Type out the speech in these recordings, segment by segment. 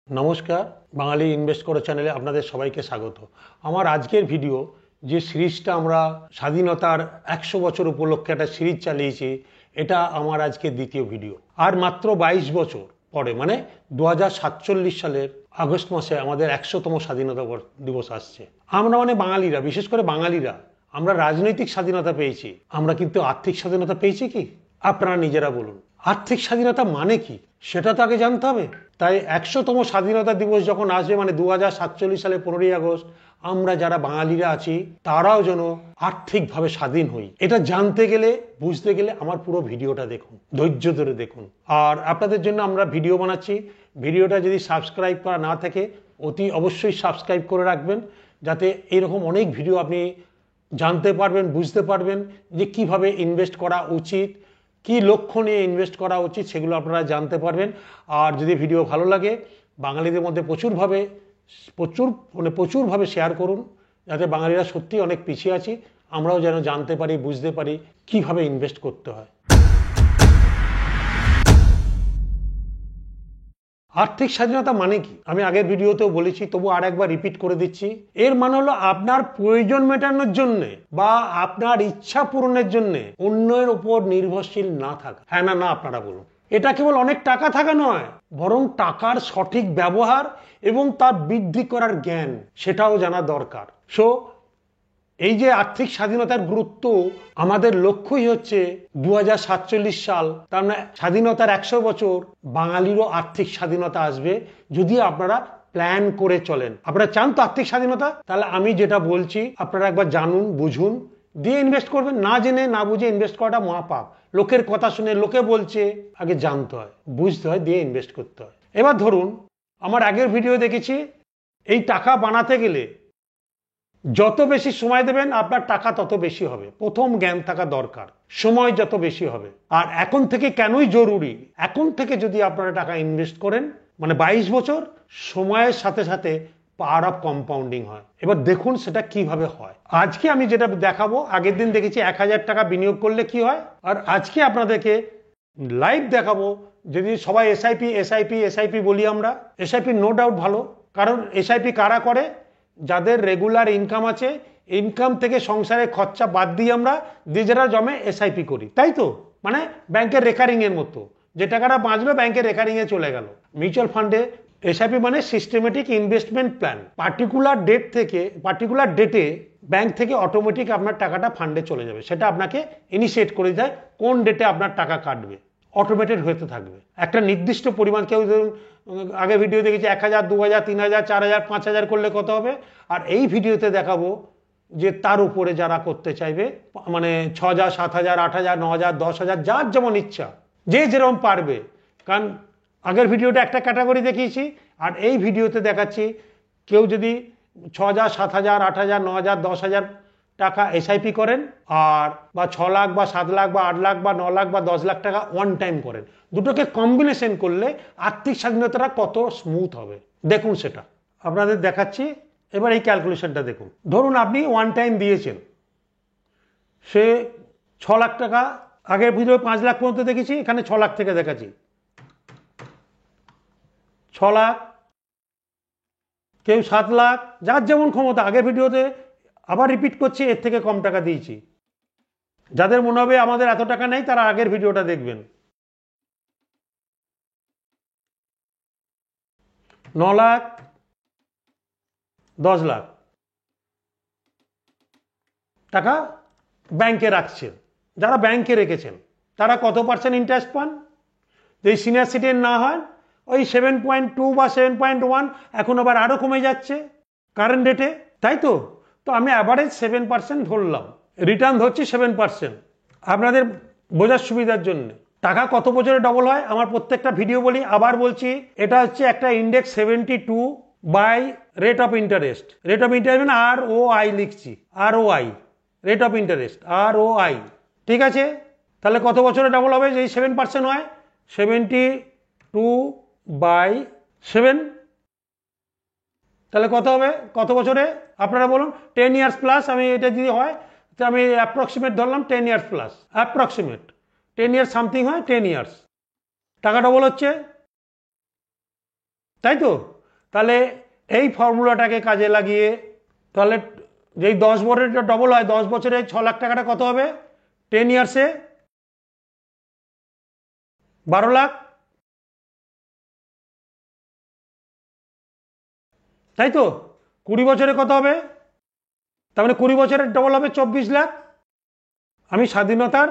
নমস্কার, বাঙালি ইনভেস্ট করো চ্যানেলে আপনাদের সবাইকে স্বাগত। আমার আজকের ভিডিও যে সিরিজটা আমরা স্বাধীনতার 100 বছর উপলক্ষে একটা সিরিজ চালিয়েছি, এটা আমার আজকে দ্বিতীয় ভিডিও। আর মাত্র 22 বছর পরে মানে 2047 সালের আগস্ট মাসে আমাদের 100তম স্বাধীনতা দিবস আসছে। আমরা মানে বাঙালিরা, বিশেষ করে বাঙালিরা, আমরা রাজনৈতিক স্বাধীনতা পেয়েছি, আমরা কিন্তু আর্থিক স্বাধীনতা পেয়েছি কি? আপনারা নিজেরা বলুন। আর্থিক স্বাধীনতা মানে কি সেটা তো আগে জানতে হবে। তাই 100তম স্বাধীনতা দিবস যখন আসবে মানে 2047 সালে 15ই আগস্ট, আমরা যারা বাঙালিরা আছি তারাও যেন আর্থিকভাবে স্বাধীন হই। এটা জানতে গেলে, বুঝতে গেলে আমার পুরো ভিডিওটা দেখুন, ধৈর্য ধরে দেখুন। আর আপনাদের জন্য আমরা ভিডিও বানাচ্ছি। ভিডিওটা যদি সাবস্ক্রাইব করা না থাকে অতি অবশ্যই সাবস্ক্রাইব করে রাখবেন, যাতে এরকম অনেক ভিডিও আপনি জানতে পারবেন, বুঝতে পারবেন যে কিভাবে ইনভেস্ট করা উচিত, কি লক্ষ্য নিয়ে ইনভেস্ট করা উচিত, সেগুলো আপনারা জানতে পারবেন। আর যদি ভিডিও ভালো লাগে বাঙালিদের মধ্যে প্রচুরভাবে শেয়ার করুন, যাতে বাঙালিরা সত্যি অনেক পিছিয়ে আছি, আমরাও যেন জানতে পারি, বুঝতে পারি কিভাবে ইনভেস্ট করতে হয়। আর্থিক স্বাধীনতা মানে কি আমি আগের ভিডিওতেও বলেছি, তবু আর একবার রিপিট করে দিচ্ছি। এর মানে হলো আপনার প্রয়োজন মেটানোর জন্য বা আপনার ইচ্ছা পূরণের জন্য অন্যের উপর নির্ভরশীল না থাকা। হ্যাঁ না না আপনারা বলুন। এটা কেবল অনেক টাকা থাকা নয়, বরং টাকার সঠিক ব্যবহার এবং তার বৃদ্ধি করার জ্ঞান, সেটাও জানা দরকার। সো এই যে আর্থিক স্বাধীনতার গুরুত্ব, আমাদের লক্ষ্যই হচ্ছে 2047 সাল, তার মানে স্বাধীনতার 100 বছর, বাঙালিরও আর্থিক স্বাধীনতা আসবে যদি আপনারা প্ল্যান করে চলেন। আপনারা চান তো আর্থিক স্বাধীনতা? তাহলে আমি যেটা বলছি আপনারা একবার জানুন, বুঝুন, দিয়ে ইনভেস্ট করবেন। না জেনে না বুঝে ইনভেস্ট করাটা মহাপাপ। লোকের কথা শুনে, লোকে বলছে, আগে জানতে হয়, বুঝতে হয়, দিয়ে ইনভেস্ট করতে হয়। এবার ধরুন, আমার আগের ভিডিও দেখেছি, এই টাকা বানাতে গেলে যত বেশি সময় দেবেন আপনার টাকা তত বেশি হবে। প্রথম জ্ঞান থাকা দরকার, সময় যত বেশি হবে। আর এখন থেকে কেনই জরুরি, এখন থেকে যদি আপনারা টাকা ইনভেস্ট করেন মানে 22 বছর, সময়ের সাথে সাথে পাওয়ার অফ কম্পাউন্ডিং হয়। এবার দেখুন সেটা কিভাবে হয়। আজকে আমি যেটা দেখাবো, আগের দিন দেখেছি 1000 টাকা বিনিয়োগ করলে কি হয়, আর আজকে আপনাদেরকে লাইভ দেখাবো। যদি সবাই এসআইপি এসআইপি এসআইপি বলি, আমরা এসআইপি নো ডাউট ভালো, কারণ এসআইপি কারা করে? যাদের রেগুলার ইনকাম আছে, ইনকাম থেকে সংসারের খরচা বাদ দিয়ে আমরা নিজেরা জমে এসআইপি করি, তাই তো? মানে ব্যাংকের রেকারিং এর মতো, যে টাকাটা বাঁচবে ব্যাংকের রেকারিং এ চলে গেল। মিউচুয়াল ফান্ডে এসআইপি মানে সিস্টেমেটিক ইনভেস্টমেন্ট প্ল্যান। পার্টিকুলার ডেটে ব্যাংক থেকে অটোমেটিক আপনার টাকাটা ফান্ডে চলে যাবে। সেটা আপনাকে ইনিশিয়েট করে দেয় কোন ডেটে আপনার টাকা কাটবে, অটোমেটেড হতে থাকবে। একটা নির্দিষ্ট পরিমাণ, কেউ ধরুন আগে ভিডিও দেখেছি 1000, 2000, 3000, 4000, 5000 করলে কত হবে, আর এই ভিডিওতে দেখাবো যে তার উপরে যারা করতে চাইবে, মানে 6000, 7000, 8000, 9000, 10000, যার যেমন ইচ্ছা, যে যেরকম পারবে। কারণ আগের ভিডিওটা একটা ক্যাটাগরি দেখিয়েছি, আর এই ভিডিওতে দেখাচ্ছি কেউ যদি 6000, 7000, 8000, 9000, 10000 টাকা এসআইপি করেন, আর বা 6 লাখ বা 7 লাখ বা 8 লাখ বা 9 লাখ বা 10 লাখ টাকা ওয়ান টাইম করেন, দুটোকে কম্বিনেশন করলে আর্থিক স্বাধীনতাটা কত স্মুথ হবে দেখুন। সেটা আপনাদের দেখাচ্ছি। এবার এই ক্যালকুলেশনটা দেখুন। ধরুন আপনি ওয়ান টাইম দিয়েছেন, সে 6 লাখ টাকা, আগের ভিডিও 5 লাখ পর্যন্ত দেখেছি, এখানে 6 লাখ থেকে দেখাচ্ছি। 6 লাখ, কেউ 7 লাখ, যার যেমন ক্ষমতা। আগের ভিডিওতে আবার রিপিট করছি, এর থেকে কম টাকা দিয়েছি। যাদের মনে হবে আমাদের এত টাকা নেই, তারা আগের ভিডিওটা দেখবেন। 9 লাখ, 10 লাখ টাকা ব্যাংকে রাখছেন। যারা ব্যাংকে রেখেছেন তারা কত পার্সেন্ট ইন্টারেস্ট পান? যদি সিনিয়র সিটিজেন না হয়, ওই 7.2 বা 7.1, এখন আবার আরো কমে যাচ্ছে কারেন্ট ডেটে, তাই তো? তো আমি অ্যাভারেজ 7% ধরলাম, রিটার্ন ধরছি 7%। আপনাদের বোঝার সুবিধার জন্য টাকা কত বছরে ডবল হয় আমার প্রত্যেকটা ভিডিও বলি, আবার বলছি। এটা হচ্ছে একটা index 72 by rate of interest. Rate of interest R O I লিখছি, R O I, rate of interest, R O I, ঠিক আছে? তাহলে কত বছরে ডবল হবে? যদি 7% হয়, 72/7, তাহলে কত হবে কত বছরে? আপনারা বলুন। 10 ইয়ার্স প্লাস। আমি এটা যদি হয়, তো আমি অ্যাপ্রক্সিমেট ধরলাম 10 years plus, approximate 10 years something হয়, 10 ইয়ার্স টাকা ডবল হচ্ছে, তাই তো? তাহলে এই ফর্মুলাটাকে কাজে লাগিয়ে তাহলে যেই 10 বছরের ডবল হয় 10 বছরে 6 লাখ টাকাটা কত হবে? 10 ইয়ার্সে 12 লাখ, তাই তো? 20 বছরে কত হবে? তার মানে 20 বছরের ডবল হবে 24 লাখ। আমি স্বাধীনতার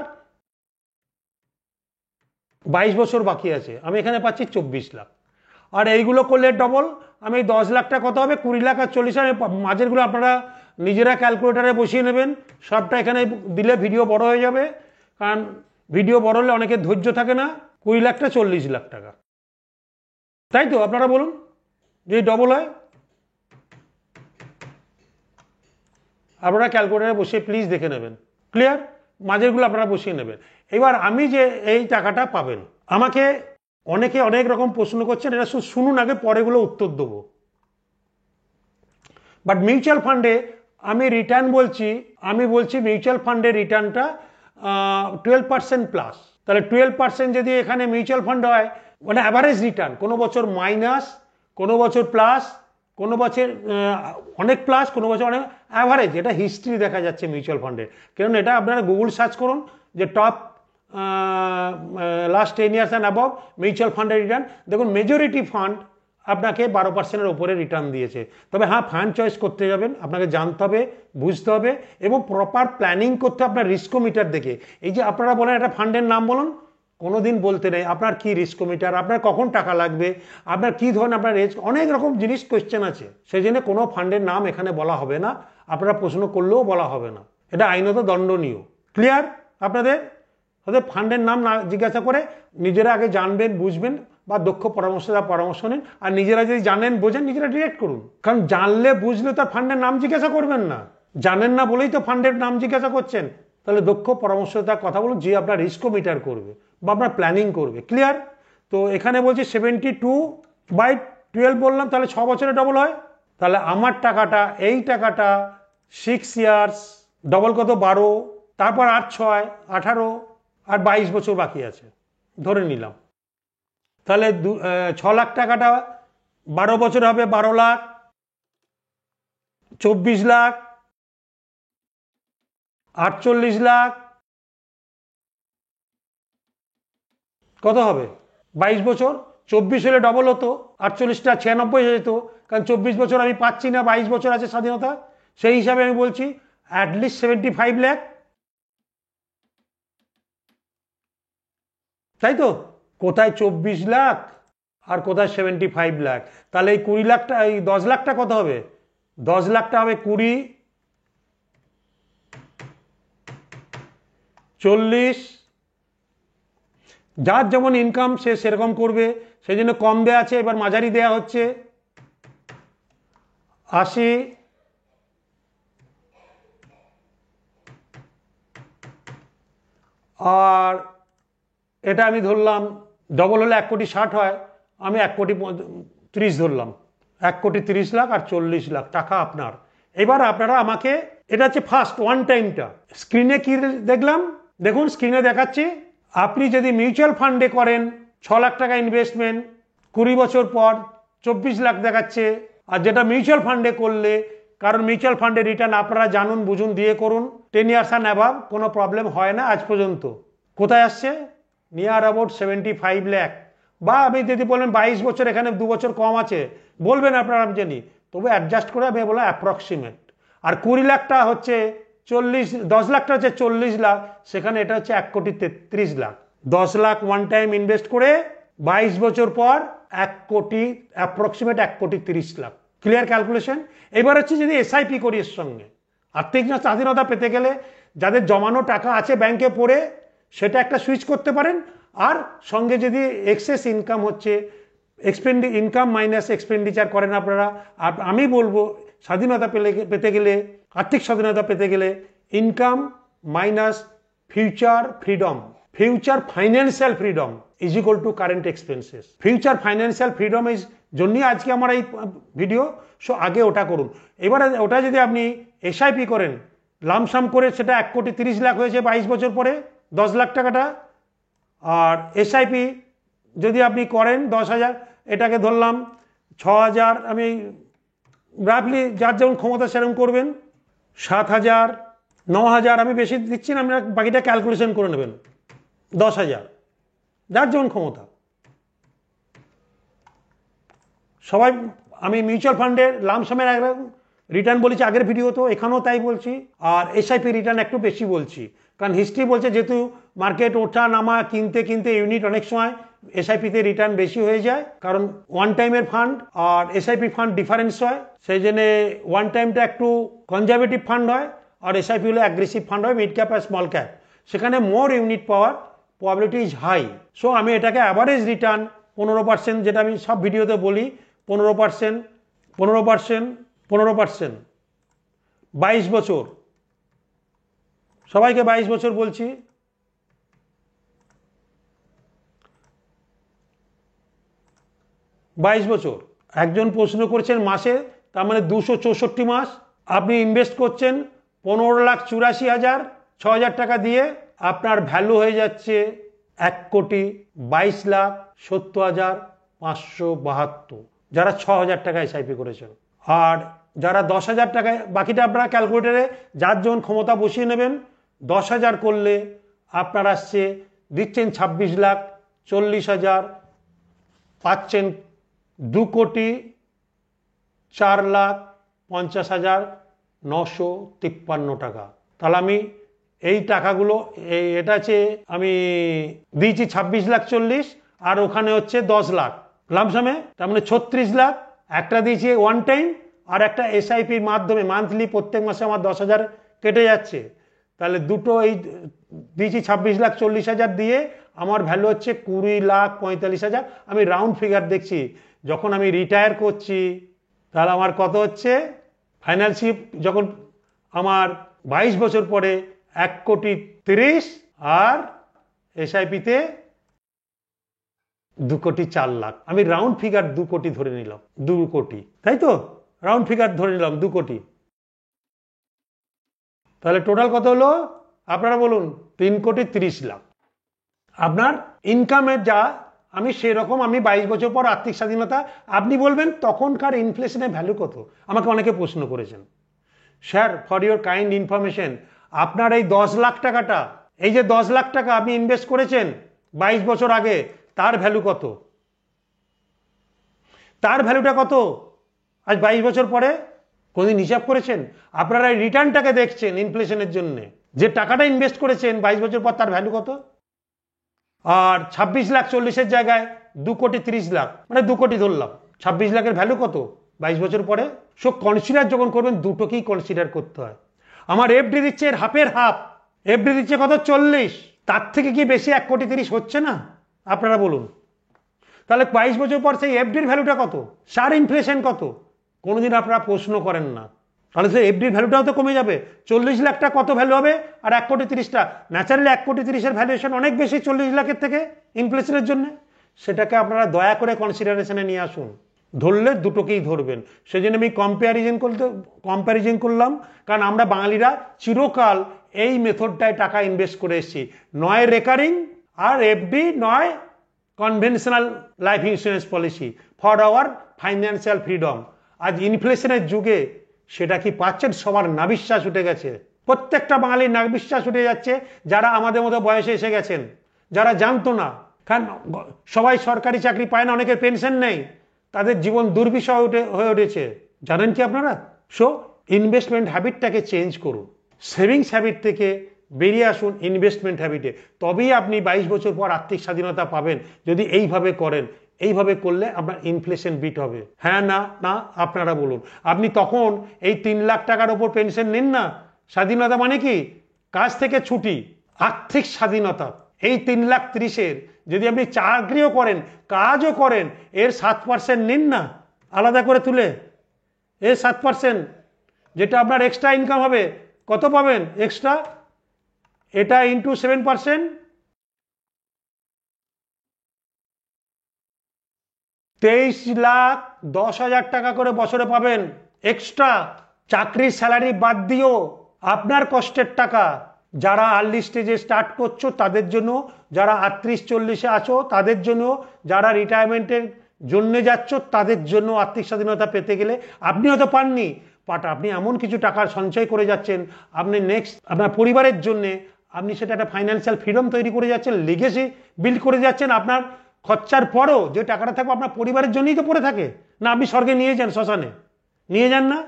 22 বছর বাকি আছে, আমি এখানে পাচ্ছি 24 লাখ। আর এইগুলো করলে ডবল, আমি 10 লাখটা কত হবে? 20 লাখ আর 40 লাখ। মাঝেরগুলো আপনারা নিজেরা ক্যালকুলেটারে বসিয়ে নেবেন, সবটা এখানে দিলে ভিডিও বড় হয়ে যাবে, কারণ ভিডিও বড় হলে অনেকের ধৈর্য থাকে না। 20 লাখটা 40 লাখ টাকা, তাই তো? আপনারা বলুন, যদি ডবল হয়। আপনারা ক্যালকুলেটারে বসিয়ে প্লিজ দেখে নেবেন, ক্লিয়ার? মাঝেরগুলো আপনারা বসিয়ে নেবেন। এবার আমি যে এই টাকাটা পাবেন, আমাকে অনেকে অনেক রকম প্রশ্ন করছেন, এটা শুনুন আগে, পরেগুলো উত্তর দেবো। বাট মিউচুয়াল ফান্ডে আমি রিটার্ন বলছি, আমি বলছি মিউচুয়াল ফান্ডের রিটার্নটা 12% প্লাস। তাহলে 12% যদি এখানে মিউচুয়াল ফান্ড হয়, মানে অ্যাভারেজ রিটার্ন, কোনো বছর মাইনাস, কোনো বছর প্লাস, কোনো বছর অনেক প্লাস, কোনো বছর অনেক অ্যাভারেজ। এটা হিস্ট্রি দেখা যাচ্ছে মিউচুয়াল ফান্ডের, কারণ এটা আপনারা গুগল সার্চ করুন যে top last 10 years and above mutual ফান্ডের রিটার্ন, দেখুন মেজরিটি ফান্ড আপনাকে 12%-এর ওপরে রিটার্ন দিয়েছে। তবে হ্যাঁ, ফান্ড চয়েস করতে যাবেন, আপনাকে জানতে হবে, বুঝতে হবে এবং প্রপার প্ল্যানিং করতে হবে আপনার রিস্কোমিটার দেখে। এই যে আপনারা বলেন একটা ফান্ডের নাম বলুন, কোনো দিন বলতে নেই আপনার কি রিস্কোমিটার, আপনার কখন টাকা লাগবে, আপনার কি ধরনের আপনার এজ, অনেক রকম জিনিস কোয়েশ্চেন আছে। সেই জন্য কোনো ফান্ডের নাম এখানে বলা হবে না, আপনারা প্রশ্ন করলেও বলা হবে না, এটা আইনত দণ্ডনীয়। ক্লিয়ার আপনাদের? তাদের ফান্ডের নাম না জিজ্ঞাসা করে নিজেরা আগে জানবেন, বুঝবেন, বা দক্ষ পরামর্শদাতা পরামর্শ নিন। আর নিজেরা যদি জানেন, বোঝেন, নিজেরা ডিরেক্ট করুন, কারণ জানলে বুঝলে তো ফান্ডের নাম জিজ্ঞাসা করবেন না, জানেন না বলেই তো ফান্ডের নাম জিজ্ঞাসা করছেন। তাহলে দক্ষ পরামর্শদাতার কথা বলুন, যে আপনার রিস্কোমিটার করবে বা আপনার প্ল্যানিং করবে। ক্লিয়ার? তো এখানে বলছি 72/12 বললাম, তাহলে 6 বছরে ডবল হয়। তাহলে আমার টাকাটা, এই টাকাটা 6 ইয়ার্স, ডবল কত? 12, তারপর 8 6 18, আর 22 বছর বাকি আছে ধরে নিলাম। তাহলে 6 লাখ টাকাটা 12 বছর হবে 12 লাখ, 24 লাখ, 48 লাখ, কত হবে? 22 বছর। 24 হলে ডবল হতো, 48টা 96 হয়ে যেত, কারণ 24 বছর আমি পাচ্ছি না, 22 বছর আছে স্বাধীনতা। সেই হিসাবে আমি বলছি অ্যাটলিস্ট 75 লাখ, তাই তো? কোথায় 24 লাখ আর কোথায় 75 লাখ? তাহলে এই 20 লাখটা, এই 10 লাখটা কত হবে? 10 লাখটা হবে 20, 40, যার যেমন ইনকাম সে সেরকম করবে, সেই জন্য কম দেয়া আছে, এবার মাঝারি দেয়া হচ্ছে 80, আর এটা আমি ধরলাম ডবল হলে 1,60,00,000 হয়, আমি 1,30,00,000 ধরলাম। 1,30,00,000 লাখ আর 40 লাখ টাকা আপনার। এবার আপনারা আমাকে, এটা হচ্ছে ফার্স্ট ওয়ান টাইমটা। স্ক্রিনে কি দেখলাম? দেখুন স্ক্রিনে দেখাচ্ছি, আপনি যদি মিউচুয়াল ফান্ডে করেন 6 লাখ টাকা ইনভেস্টমেন্ট, 20 বছর পর 24 লাখ দেখাচ্ছে। আর যেটা মিউচুয়াল ফান্ডে করলে, কারণ মিউচুয়াল ফান্ডের রিটার্ন আপনারা জানুন বুঝুন দিয়ে করুন, 10 ইয়ার্স অ্যান্ড অ্যাবাভ কোনো প্রবলেম হয় না আজ পর্যন্ত। কোথায় আসছে? Near about 75 lakh. বা আমি যদি বলেন 22 বছর, এখানে 2 বছর কম আছে বলবেন আপনারা, আমি জানি, তবু অ্যাডজাস্ট করে আমি বললাম অ্যাপ্রক্সিমেট। আর 20 লাখটা হচ্ছে 10 লাখটা হচ্ছে 40 লাখ, সেখানে এটা হচ্ছে 1,33,00,000। 10 লাখ ওয়ান টাইম ইনভেস্ট করে 22 বছর পর 1 কোটি, অ্যাপ্রক্সিমেট 1,30,00,000। Clear calculation? এবার হচ্ছে যদি এসআইপি করি এর সঙ্গে, আর্থিক স্বাধীনতা পেতে গেলে যাদের জমানো টাকা আছে ব্যাংকে পড়ে, সেটা একটা সুইচ করতে পারেন। আর সঙ্গে যদি এক্সেস ইনকাম হচ্ছে, ইনকাম মাইনাস এক্সপেন্ডিচার করেন আপনারা। আর আমি বলবো স্বাধীনতা পেতে গেলে, আর্থিক স্বাধীনতা পেতে গেলে income minus future freedom, future financial freedom is equal to current expenses. Future financial freedom is জন্যই আজকে আমার এই ভিডিও। সো আগে ওটা করুন। এবারে ওটা যদি আপনি এসআইপি করেন লামসাম করে, সেটা 1,30,00,000 হয়েছে 22 বছর পরে 10 লাখ টাকাটা। আর এসআইপি যদি আপনি করেন 10,000, এটাকে ধরলাম 6,000, আমি রাফলি যার যেমন ক্ষমতা সেরকম করবেন। 7,000, 9,000, আমি বেশি দিচ্ছি না, আপনারা বাকিটা ক্যালকুলেশন করে নেবেন। 10,000, যার যেমন ক্ষমতা। সবাই আমি মিউচুয়াল ফান্ডের লামসামের রিটার্ন বলেছি আগের ভিডিওতে, এখানেও তাই বলছি। আর এসআইপি রিটার্ন একটু বেশি বলছি, কারণ হিস্ট্রি বলছে যেহেতু মার্কেট ওঠা নামা কিনতে কিনতে ইউনিট অনেক সময় এসআইপিতে রিটার্ন বেশি হয়ে যায়, কারণ ওয়ান টাইমের ফান্ড আর এসআইপি ফান্ড ডিফারেন্স হয়। সেই জন্য ওয়ান টাইমটা একটু কনজারভেটিভ ফান্ড হয়, আর এসআইপি হলো অ্যাগ্রেসিভ ফান্ড হয়, মিড ক্যাপ আর স্মল ক্যাপ, সেখানে মোর ইউনিট পাওয়ার প্রবাবিলিটি ইজ হাই। সো আমি এটাকে অ্যাভারেজ রিটার্ন 15%, যেটা আমি সব ভিডিওতে বলি, 15%, 15%, 15%, 22 বছর, সবাইকে 22 বছর বলছি। বছর। একজন প্রশ্ন করেছেন মাসে, তার মানে 264 মাস আপনি ইনভেস্ট করছেন 15,84,000, 6,000 টাকা দিয়ে, আপনার ভ্যালু হয়ে যাচ্ছে 1,22,70,572, যারা 6,000 টাকা এসআইপি করেছেন। আর যারা 10,000 টাকায়, বাকিটা আপনারা ক্যালকুলেটারে যার যেমন ক্ষমতা বসিয়ে নেবেন। 10,000 করলে আপনার আসছে, দিচ্ছেন 26,40,000, পাচ্ছেন 2,04,50,953 টাকা। তাহলে আমি এই টাকাগুলো, এটা হচ্ছে আমি দিয়েছি 26,40,000, আর ওখানে হচ্ছে 10 লাখ লামসামে, তার মানে 36 লাখ। একটা দিয়েছি ওয়ান টাইম, আর একটা এসআইপির মাধ্যমে মান্থলি প্রত্যেক মাসে আমার 10,000 কেটে যাচ্ছে। তাহলে দুটো এই দিয়েছি 26,40,000 দিয়ে আমার ভ্যালু হচ্ছে 20,45,000। আমি রাউন্ড ফিগার দেখছি, যখন আমি রিটায়ার করছি তাহলে আমার কত হচ্ছে ফাইনাল শিপ, যখন আমার 22 বছর পরে 1,30,00,000, আর এসআইপিতে 2,04,00,000। আমি রাউন্ড ফিগার 2 কোটি ধরে নিলাম, 2 কোটি, তাই তো? রাউন্ড ফিগার ধরে নিলাম 2 কোটি। তাহলে টোটাল কত হলো আপনারা বলুন? 3,30,00,000। আপনার ইনকামের যা, আমি সেরকম, আমি 22 বছর পর আর্থিক স্বাধীনতা। আপনি বলবেন তখনকার ইনফ্লেশনের ভ্যালু কত? আমাকে অনেকে প্রশ্ন করেছেন। Sir, for your kind information, আপনার এই 10 লাখ টাকাটা, এই যে 10 লাখ টাকা আপনি ইনভেস্ট করেছেন 22 বছর আগে, তার ভ্যালু কত? তার ভ্যালুটা কত আজ 22 বছর পরে? কোনদিন হিসাব করেছেন? আপনারা এই রিটার্নটাকে দেখছেন ইনফ্লেশনের জন্য, যে টাকাটা ইনভেস্ট করেছেন 22 বছর পর, তার ভ্যালু কত? আর 26,40,000 জায়গায় 2,30,00,000, মানে 2 কোটি ধরলাম, 26 লাখের ভ্যালু কত 22 বছর পরে? সো কনসিডার যখন করবেন, দুটোকেই কনসিডার করতে হয়। আমার এফডি দিচ্ছে এর হাফের হাফ, এফডি দিচ্ছে কত? 40, তার থেকে কি বেশি 1,30,00,000 হচ্ছে না? আপনারা বলুন। তাহলে 22 বছর পর সেই এফডির ভ্যালুটা কত? সার ইনফ্লেশন কত? কোনোদিন আপনারা প্রশ্ন করেন না। তাহলে সেই এফডির ভ্যালুটাও তো কমে যাবে। 40 লাখটা কত ভ্যালু হবে, আর 1,30,00,000টা? ন্যাচারালি 1,30,00,000-এর ভ্যালুয়েশন অনেক বেশি 40 লাখের থেকে ইনফ্লেশনের জন্য। সেটাকে আপনারা দয়া করে কনসিডারেশনে নিয়ে আসুন। ধরলে দুটোকেই ধরবেন। সেই জন্য আমি কম্প্যারিজন করলাম, কারণ আমরা বাঙালিরা চিরকাল এই মেথডটায় টাকা ইনভেস্ট করে এসেছি, নয় রেকারিং আর এফডি, নয় conventional life insurance policy for our financial freedom. আজ ইনফ্লেশনের যুগে সেটা কি পাচ্ছেন? সবার নাবিশ্বাস উঠে গেছে, প্রত্যেকটা বাঙালির নাবিশ্বাস উঠে যাচ্ছে, যারা আমাদের মতো বয়সে এসে গেছেন, যারা জানতো না। কারণ সবাই সরকারি চাকরি পায় না, অনেকের পেনশন নেই, তাদের জীবন দুর্বিষহ হয়ে উঠেছে। জানেন কি আপনারা? সো ইনভেস্টমেন্ট হ্যাবিটটাকে চেঞ্জ করুন, সেভিংস হ্যাবিট থেকে বেরিয়ে আসুন ইনভেস্টমেন্ট হ্যাবিটে। তবেই আপনি 22 বছর পর আর্থিক স্বাধীনতা পাবেন, যদি এইভাবে করেন। এইভাবে করলে আপনার ইনফ্লেশন বিট হবে। হ্যাঁ না না আপনারা বলুন। আপনি তখন এই 3 লাখ টাকার ওপর পেনশন নিন না। স্বাধীনতা মানে কি? কাজ থেকে ছুটি, আর্থিক স্বাধীনতা। এই 3,30,00,000-এর যদি আপনি চাকরিও করেন, কাজও করেন, এর 7% নিন না আলাদা করে তুলে। এর 7%, যেটা আপনার এক্সট্রা ইনকাম হবে, কত পাবেন এক্সট্রা? এটা ইন্টু 7%, 23,10,000 টাকা করে বছরে পাবেন এক্সট্রা। চাকরির স্যালারি বাদ দিয়েও আপনার কষ্টের টাকা। যারা আর্লি স্টেজে স্টার্ট করছো তাদের জন্য, যারা 38-40-এ আছো তাদের জন্য, যারা রিটায়ারমেন্টের জন্যে যাচ্ছ তাদের জন্য আর্থিক স্বাধীনতা পেতে গেলে আপনি হয়তো পাননি, বাট আপনি এমন কিছু টাকা সঞ্চয় করে যাচ্ছেন, আপনি নেক্সট আপনার পরিবারের জন্যে আপনি সেটা একটা ফাইন্যান্সিয়াল ফ্রিডম তৈরি করে যাচ্ছেন, লিগেসি বিল্ড করে যাচ্ছেন। আপনার খরচার পরও যে টাকাটা থাকবে আপনার পরিবারের জন্যই তো পড়ে থাকে না, আপনি স্বর্গে নিয়ে যান, শ্মশানে নিয়ে যান না,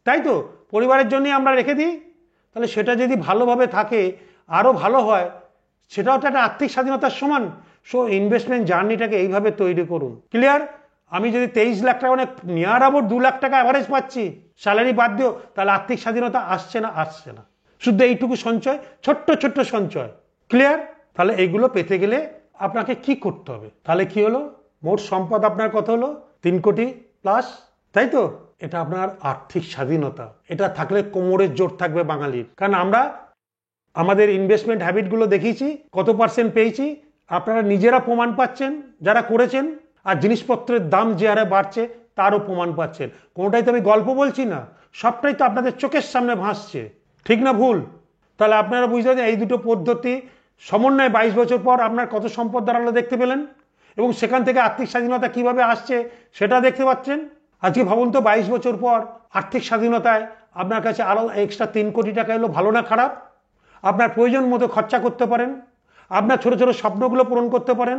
তাই তো পরিবারের জন্যই আমরা রেখে দিই। তাহলে সেটা যদি ভালোভাবে থাকে আরও ভালো হয়, সেটাও তো একটা আর্থিক স্বাধীনতার সমান। সো ইনভেস্টমেন্ট জার্নিটাকে এইভাবে তৈরি করুন। ক্লিয়ার? আমি যদি 23 লাখ টাকা মানে নিয়ার আবার 2 লাখ টাকা অ্যাভারেজ পাচ্ছি স্যালারি বাদ দিও, তাহলে আর্থিক স্বাধীনতা আসছে না? আসছে না। শুধু এইটুকু সঞ্চয়, ছোট্ট ছোট্ট সঞ্চয়। ক্লিয়ার? তাহলে এইগুলো পেতে গেলে আপনাকে কি করতে হবে? তাহলে কি হলো, মোট সম্পদ আপনার কত হলো? 3 কোটি প্লাস, তাই তো? এটা আপনার আর্থিক স্বাধীনতা। এটা থাকলে কোমরের জোর থাকবে বাঙালির। কারণ আমরা আমাদের ইনভেস্টমেন্ট হ্যাবিটগুলো দেখিয়েছি, কত পার্সেন্ট পেয়েছি আপনারা নিজেরা প্রমাণ পাচ্ছেন যারা করেছেন, আর জিনিসপত্রের দাম যে হারে বাড়ছে তারও প্রমাণ পাচ্ছেন। কোনোটাই তো আমি গল্প বলছি না, সবটাই তো আপনাদের চোখের সামনে ভাসছে। ঠিক না ভুল? তাহলে আপনারা বুঝতে পারছেন এই দুটো পদ্ধতি সমন্বয়ে 22 বছর পর আপনার কত সম্পদ দাঁড়ালো দেখতে পেলেন, এবং সেখান থেকে আর্থিক স্বাধীনতা কিভাবে আসছে সেটা দেখতে পাচ্ছেন। আজকে ভাবুন তো 22 বছর পর আর্থিক স্বাধীনতায় আপনার কাছে আরও এক্সট্রা 3 কোটি টাকা এলো, ভালো না খারাপ? আপনার প্রয়োজন মতো খরচা করতে পারেন, আপনার ছোট ছোট স্বপ্নগুলো পূরণ করতে পারেন,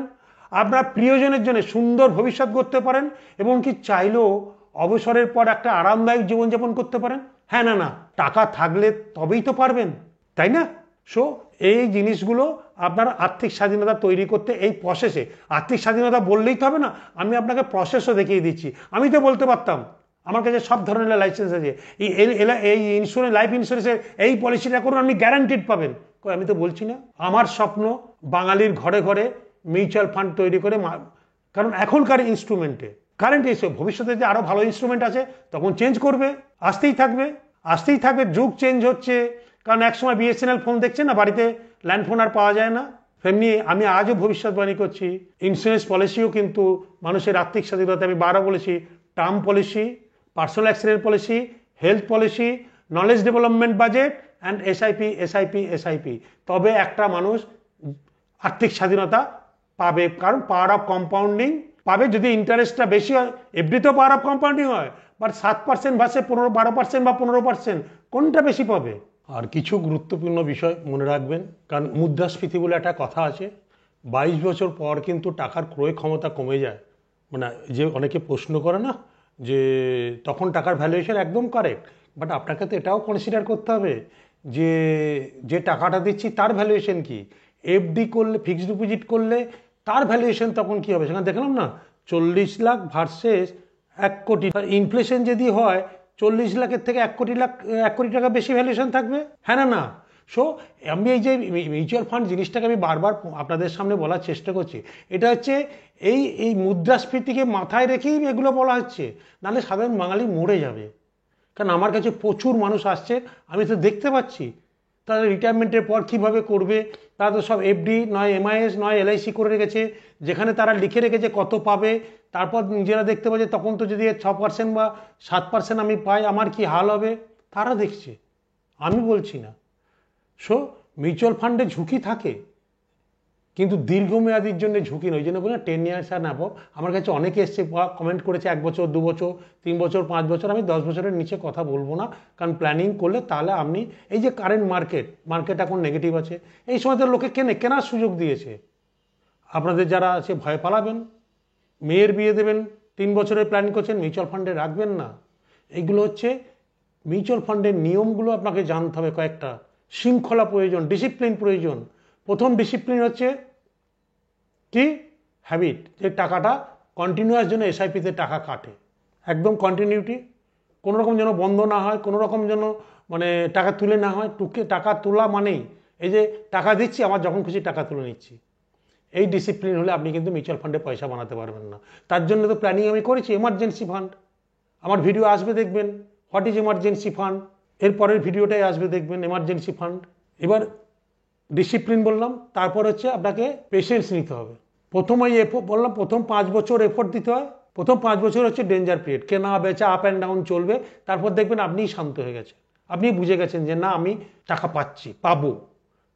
আপনার প্রিয়জনের জন্য সুন্দর ভবিষ্যৎ করতে পারেন, এবং কি চাইলেও অবসরের পর একটা আরামদায়ক জীবনযাপন করতে পারেন। হ্যাঁ না না, টাকা থাকলে তবেই তো পারবেন, তাই না? সো এই জিনিসগুলো আপনার আর্থিক স্বাধীনতা তৈরি করতে এই প্রসেসে, আর্থিক স্বাধীনতা বললেই তো হবে না, আমি আপনাকে প্রসেসও দেখিয়ে দিচ্ছি। আমি তো বলতে পারতাম আমার কাছে সব ধরনের লাইসেন্স আছে, এই ইন্স্যুরেন্স, লাইফ ইন্স্যুরেন্সের এই পলিসিটা করুন, আপনি গ্যারান্টিড পাবেন। আমি তো বলছি না? আমার স্বপ্ন বাঙালির ঘরে ঘরে মিউচুয়াল ফান্ড তৈরি করে, কারণ এখনকার ইনস্ট্রুমেন্টে কারেন্ট এসে, ভবিষ্যতে যে আরো ভালো ইনস্ট্রুমেন্ট আছে তখন চেঞ্জ করবে, আসতেই থাকবে আসতেই থাকবে, যুগ চেঞ্জ হচ্ছে। কারণ একসময় বিএসএনএল ফোন দেখছেন না, বাড়িতে ল্যান্ড ফোন আর পাওয়া যায় না, তেমনি আমি আজও ভবিষ্যৎবাণী করছি ইন্স্যুরেন্স পলিসিও কিন্তু মানুষের আর্থিক স্বাধীনতা, আমি বারবার বলেছি, term policy, personal accident policy, health policy, knowledge development budget and SIP, তবে একটা মানুষ আর্থিক স্বাধীনতা পাবে। কারণ পাওয়ার অফ কম্পাউন্ডিং পাবে, যদি ইন্টারেস্টটা বেশি হয়। এফডিতেও পাওয়ার অফ কম্পাউন্ডিং হয়, বাট 7% ভার্সেস 12% বা 15%, কোনটা বেশি পাবে? আর কিছু গুরুত্বপূর্ণ বিষয় মনে রাখবেন, কারণ মুদ্রাস্ফীতি বলে একটা কথা আছে। 22 বছর পর কিন্তু টাকার ক্রয় ক্ষমতা কমে যায়। মানে যে অনেকে প্রশ্ন করে না যে তখন টাকার ভ্যালুয়েশন, একদম কারেক্ট, বাট আপনাকে তো এটাও কনসিডার করতে হবে যে যে টাকাটা দিচ্ছি তার ভ্যালুয়েশন কি। এফডি করলে, ফিক্সড ডিপোজিট করলে তার ভ্যালুয়েশন তখন কি হবে? সেখানে দেখলাম না 40 লাখ ভার্সেস 1 কোটি, ইনফ্লেশন যদি হয় 40 লাখের থেকে 1 কোটি টাকা বেশি ভ্যালুয়েশন থাকবে, হ্যাঁ না না? সো আমি এই যে মিউচুয়াল ফান্ড জিনিসটাকে আমি বারবার আপনাদের সামনে বলার চেষ্টা করছি, এটা হচ্ছে এই মুদ্রাস্ফীতিকে মাথায় রেখেই এগুলো বলা হচ্ছে, নাহলে সাধারণ বাঙালি মরে যাবে। কারণ আমার কাছে প্রচুর মানুষ আসছে, আমি তো দেখতে পাচ্ছি তারা রিটায়ারমেন্টের পর কীভাবে করবে। তারা তো সব এফডি নয় এমআইএস নয় এলআইসি করে রেখেছে, যেখানে তারা লিখে রেখেছে কত পাবে, তারপর নিজেরা দেখতে পাচ্ছে তখন তো যদি 6% বা 7% আমি পাই আমার কি হাল হবে, তারা দেখছে, আমি বলছি না। সো মিউচুয়াল ফান্ডে ঝুঁকি থাকে, কিন্তু দীর্ঘমেয়াদীর জন্য ঝুঁকি নয়। ওই জন্য বলি 10 ইয়ার্স অ্যান্ড অ্যাবভ। আমার কাছে অনেকে এসছে, কমেন্ট করেছে 1 বছর 2 বছর 3 বছর 5 বছর। আমি 10 বছরের নিচে কথা বলবো না, কারণ প্ল্যানিং করলে তাহলে আপনি এই যে কারেন্ট মার্কেট এখন নেগেটিভ আছে, এই সময় তো লোকে কেনার সুযোগ দিয়েছে। আপনাদের যারা আছে ভয় পালাবেন, মেয়ের বিয়ে দেবেন, 3 বছরের প্ল্যান করছেন, মিউচুয়াল ফান্ডে রাখবেন না। এইগুলো হচ্ছে মিউচুয়াল ফান্ডের নিয়মগুলো আপনাকে জানতে হবে কয়েকটা। শৃঙ্খলা প্রয়োজন, ডিসিপ্লিন প্রয়োজন। প্রথম ডিসিপ্লিন হচ্ছে কি? হ্যাবিট, যে টাকাটা কন্টিনিউয়াস জন্য এসআইপিতে টাকা কাটে, একদম কন্টিনিউটি, কোনো রকম যেন বন্ধ না হয়, কোনো রকম যেন মানে টাকা তুলে না হয়। টাকা তোলা মানেই এই যে টাকা দিচ্ছি, আমার যখন খুশি টাকা তুলে নিচ্ছি, এই ডিসিপ্লিন হলে আপনি কিন্তু মিউচুয়াল ফান্ডে পয়সা বানাতে পারবেন না। তার জন্য তো প্ল্যানিং আমি করেছি, এমার্জেন্সি ফান্ড। আমার ভিডিও আসবে দেখবেন, হোয়াট ইজ এমার্জেন্সি ফান্ড, এর পরের ভিডিওটাই আসবে দেখবেন এমার্জেন্সি ফান্ড। এবার ডিসিপ্লিন বললাম, তারপর হচ্ছে আপনাকে পেশেন্স নিতে হবে। প্রথমেই বললাম, প্রথম 5 বছর এফোর্ট দিতে হয়। প্রথম 5 বছর হচ্ছে ডেঞ্জার পিরিয়ড, কেনা বেচা আপ অ্যান্ড ডাউন চলবে। তারপর দেখবেন আপনিই শান্ত হয়ে গেছে, আপনি বুঝে গেছেন যে না আমি টাকা পাবো।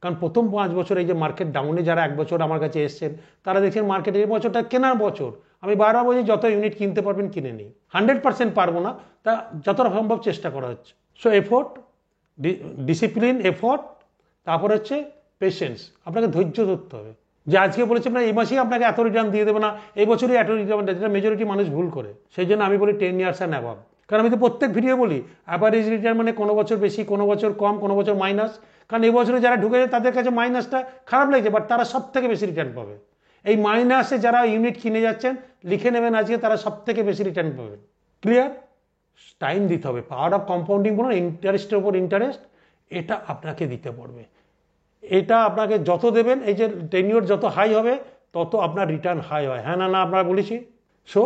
কারণ প্রথম 5 বছর এই যে মার্কেট ডাউনে যারা 1 বছর আমার কাছে এসছেন, তারা দেখছেন মার্কেট এই বছরটা কেনার বছর, আমি বারবার বলছি যত ইউনিট কিনতে পারবেন কিনে নিই। 100% পারবো না, তা যতটা সম্ভব চেষ্টা করা হচ্ছে। সো এফোর্ট, ডিসিপ্লিন, এফোর্ট, তারপর হচ্ছে পেশেন্স। আপনাকে ধৈর্য ধরতে হবে। যে আজকে বলেছে না এই মাসেই আপনাকে এত রিটার্ন দিয়ে দেবে না, এই বছরই এত রিটার্ন, যেটা মেজরিটি মানুষ ভুল করে। সেই জন্য আমি বলি 10 ইয়ার্স অ্যান্ড অ্যাবাভ। কারণ আমি তো প্রত্যেক ভিডিও বলি অ্যাভারেজ রিটার্ন মানে কোনো বছর বেশি, কোনো বছর কম, কোনো বছর মাইনাস। কারণ এই বছরে যারা ঢুকেছে তাদের কাছে মাইনাসটা খারাপ লাগছে, বাট তারা সব থেকে বেশি রিটার্ন পাবে। এই মাইনাসে যারা ইউনিট কিনে যাচ্ছেন লিখে নেবেন আজকে, তারা সব থেকে বেশি রিটার্ন পাবেন। ক্লিয়ার? টাইম দিতে হবে। পাওয়ার অফ কম্পাউন্ডিং বলুন, ইন্টারেস্টের উপর ইন্টারেস্ট, এটা আপনাকে দিতে পড়বে। এটা আপনাকে যত দেবেন, এই যে টেনিওর যত হাই হবে তত আপনার রিটার্ন হাই হয়। হ্যাঁ না না আপনারা বলেছি। সো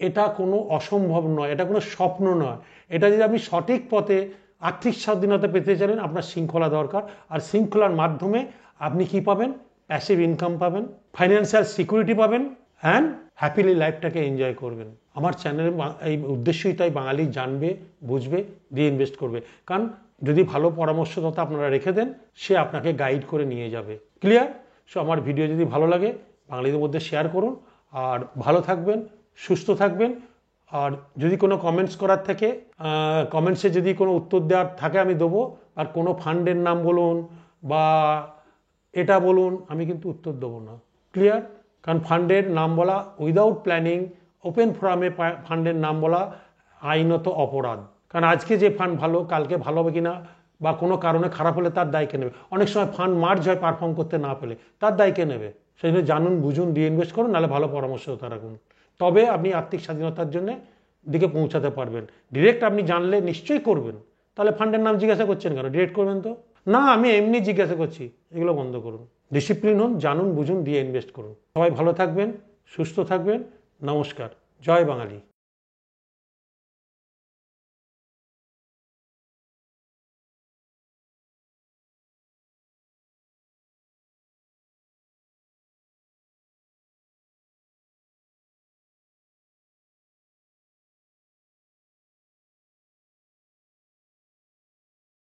এটা কোনো অসম্ভব নয়, এটা কোনো স্বপ্ন নয়। এটা যদি আপনি সঠিক পথে আর্থিক স্বাধীনতা পেতে চান, আপনার শৃঙ্খলা দরকার। আর শৃঙ্খলার মাধ্যমে আপনি কি পাবেন? প্যাসিভ ইনকাম পাবেন, ফাইন্যান্সিয়াল সিকিউরিটি পাবেন, অ্যান্ড হ্যাপিলি লাইফটাকে এনজয় করবেন। আমার চ্যানেলের এই উদ্দেশ্যই তাই, বাঙালি জানবে, বুঝবে, দিয়ে ইনভেস্ট করবে। কারণ যদি ভালো পরামর্শদাতা আপনারা রেখে দেন, সে আপনাকে গাইড করে নিয়ে যাবে। ক্লিয়ার? সো আমার ভিডিও যদি ভালো লাগে বাঙালিদের মধ্যে শেয়ার করুন। আর ভালো থাকবেন, সুস্থ থাকবেন। আর যদি কোনো কমেন্টস করার থাকে, কমেন্টসে যদি কোনো উত্তর দেওয়ার থাকে আমি দেবো। আর কোনো ফান্ডের নাম বলুন বা এটা বলুন, আমি কিন্তু উত্তর দেবো না। ক্লিয়ার? কারণ ফান্ডের নাম বলা উইদাউট প্ল্যানিং, ওপেন ফোরামে ফান্ডের নাম বলা আইনত অপরাধ। কারণ আজকে যে ফান্ড ভালো, কালকে ভালো হবে কিনা বা কোনো কারণে খারাপ হলে তার দায় কে নেবে? অনেক সময় ফান্ড মার্জ হয় পারফর্ম করতে না পেলে, তার দায় কে নেবে? সেই জন্য জানুন, বুঝুন, দিয়ে ইনভেস্ট করুন, নাহলে ভালো পরামর্শদাতা রাখুন। তবে আপনি আর্থিক স্বাধীনতার জন্য দিকে পৌঁছাতে পারবেন। ডিরেক্ট আপনি জানলে নিশ্চয়ই করবেন। তাহলে ফান্ডের নাম জিজ্ঞাসা করছেন কেন? ডিরেক্ট করবেন তো না, আমি এমনি জিজ্ঞাসা করছি। এগুলো বন্ধ করুন। ডিসিপ্লিন হন, জানুন, বুঝুন, দিয়ে ইনভেস্ট করুন। সবাই ভালো থাকবেন, সুস্থ থাকবেন। নমস্কার। জয় বাঙালি।